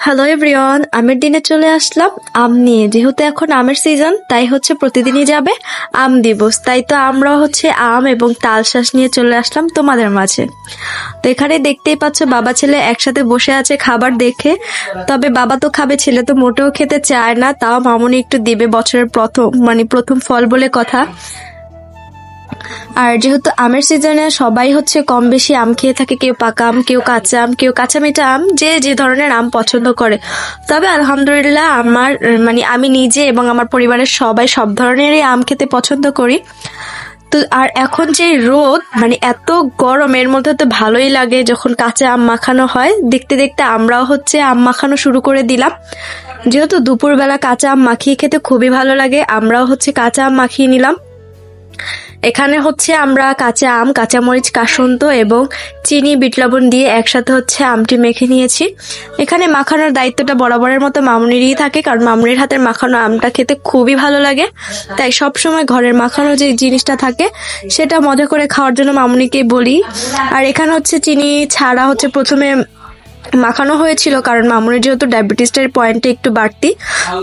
Hello everyone, আমের দিনে চলে আসলাম আম নিয়ে। যেহেতু এখন আমের সিজন, তাই হচ্ছে প্রতিদিনই যাবে আম দিবস। তাই তো আমরা হচ্ছে আম এবং তালশাঁস নিয়ে চলে আসলাম তোমাদের মাঝে। তো এখানে দেখতেই পাচ্ছ বাবা ছেলে একসাথে বসে আছে খাবার দেখে। তবে বাবা তো খাবে, ছেলে তো মোটেও খেতে চায় না। তাও মামুনি একটু দেবে, বছরের প্রথম ফল বলে কথা। আর যেহেতু আমের সিজনে সবাই হচ্ছে কম বেশি আম খেয়ে থাকে, কেউ পাকা আম, কেউ কাঁচা আম, কেউ কাঁচা মিঠা আম, যে যে ধরনের আম পছন্দ করে। তবে আলহামদুলিল্লাহ আমার আমি নিজে এবং আমার পরিবারের সবাই সব ধরনেরই আম খেতে পছন্দ করি। তো আর এখন যে রোদ, এত গরমের মধ্যে তো ভালোই লাগে যখন কাঁচা আম মাখানো হয়। দেখতে দেখতে আমরাও হচ্ছে আম মাখানো শুরু করে দিলাম। যেহেতু দুপুরবেলা কাঁচা আম মাখিয়ে খেতে খুবই ভালো লাগে, আমরাও হচ্ছে কাঁচা আম মাখিয়ে নিলাম। এখানে হচ্ছে আমরা কাঁচা আম, কাঁচামরিচ, কাসুন্দ এবং চিনি, বিট লবণ দিয়ে একসাথে হচ্ছে আমটি মেখে নিয়েছি। এখানে মাখানোর দায়িত্বটা বরাবরের মতো মামুনিরই থাকে, কারণ মামুনির হাতের মাখানো আমটা খেতে খুবই ভালো লাগে। তাই সবসময় ঘরের মাখানো যে জিনিসটা থাকে সেটা মজা করে খাওয়ার জন্য মামুনিকে বলি। আর এখানে হচ্ছে চিনি ছাড়া হচ্ছে প্রথমে মাখানো হয়েছিল, কারণ মামুনির যেহেতু ডায়াবেটিসের পয়েন্টটা একটু বাড়তি,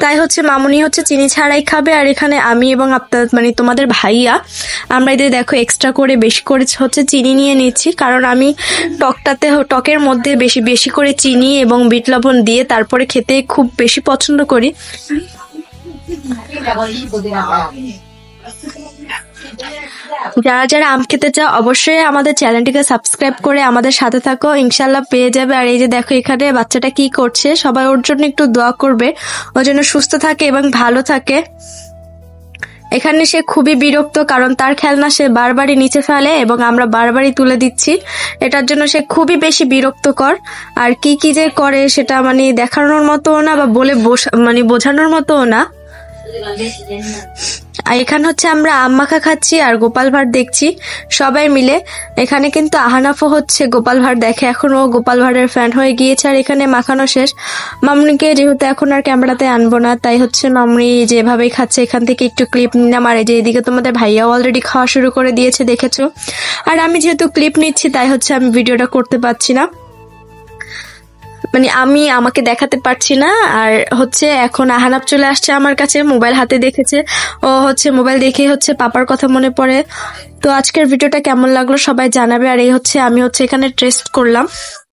তাই হচ্ছে মামুনি হচ্ছে চিনি ছাড়াই খাবে। আর এখানে আমি এবং তোমাদের ভাইয়া, আমরা এদের দেখো এক্সট্রা করে বেশি করে হচ্ছে চিনি নিয়ে নিচ্ছি, কারণ আমি টকের মধ্যে বেশি বেশি করে চিনি এবং বিট লবণ দিয়ে তারপরে খেতে খুব বেশি পছন্দ করি। যারা যারা আম খেতে চাও অবশ্যই আমাদের চ্যানেলটিকে সাবস্ক্রাইব করে আমাদের সাথে থাকো, ইনশাল্লাহ পেয়ে যাবে। আর এই যে দেখো এখানে বাচ্চাটা কি করছে, সবাই ওর জন্য একটু দোয়া করবে, ও যেন সুস্থ থাকে এবং ভালো থাকে। এখানে সে খুবই বিরক্ত, কারণ তার খেলনা সে বারবারই নিচে ফেলে এবং আমরা বারবারই তুলে দিচ্ছি। এটার জন্য সে খুবই বেশি বিরক্তকর। আর কি কি যে করে সেটা দেখানোর মতো না, বা বলে বোঝানোর মতো না। আর এখানে হচ্ছে আমরা আম মাখা খাচ্ছি আর গোপাল ভাঁড় দেখছি সবাই মিলে। এখানে কিন্তু আহানাফও হচ্ছে গোপাল ভাঁড় দেখে, এখন ও গোপাল ভাঁড়ের ফ্যান হয়ে গিয়েছে। আর এখানে মাখানো শেষ। মামুনিকে যেহেতু এখন আর ক্যামেরাতে আনবো না, তাই হচ্ছে মামুনি যেভাবেই খাচ্ছে এখান থেকে একটু ক্লিপ নিলাম। আর এই যে এদিকে তোমাদের ভাইয়াও অলরেডি খাওয়া শুরু করে দিয়েছে, দেখেছো। আর আমি যেহেতু ক্লিপ নিচ্ছি তাই হচ্ছে আমি ভিডিওটা করতে পারছি না, আমি আমাকে দেখাতে পারছি না। আর হচ্ছে এখন আহানাব চলে আসছে আমার কাছে, মোবাইল হাতে দেখেছে। ও হচ্ছে মোবাইল দেখে হচ্ছে পাপার কথা মনে পড়ে। তো আজকের ভিডিওটা কেমন লাগলো সবাই জানাবে। আর এই হচ্ছে আমি হচ্ছে এখানে টেস্ট করলাম।